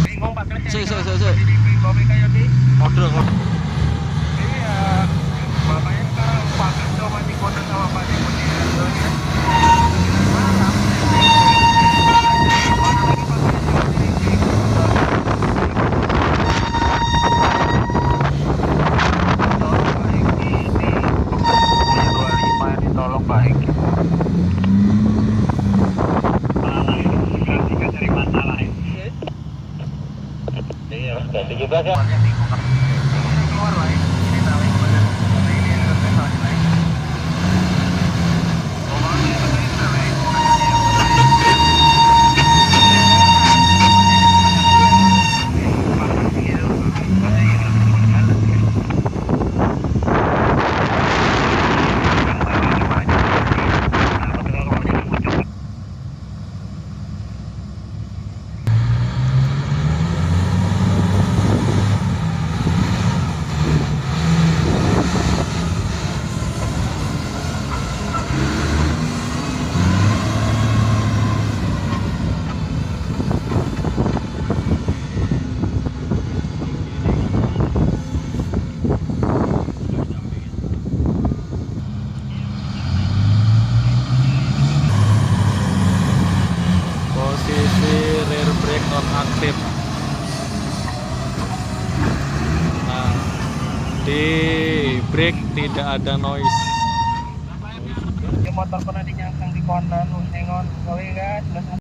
Bingung Pak Kres. Sik. Model. Iya, makanya sekarang Pak Kres coba dikode sama Pak Deputi Direktur ya. Tolong Pak Eki. Cari masalah ini. Iya, ganti juga kan. Keluar lah ini tahu kepada ini investasi lain. Posisi rear brake non aktif. Nah, di brake tidak ada noise. Motor pernah dinyangkang di konan, nengon, gawe kan.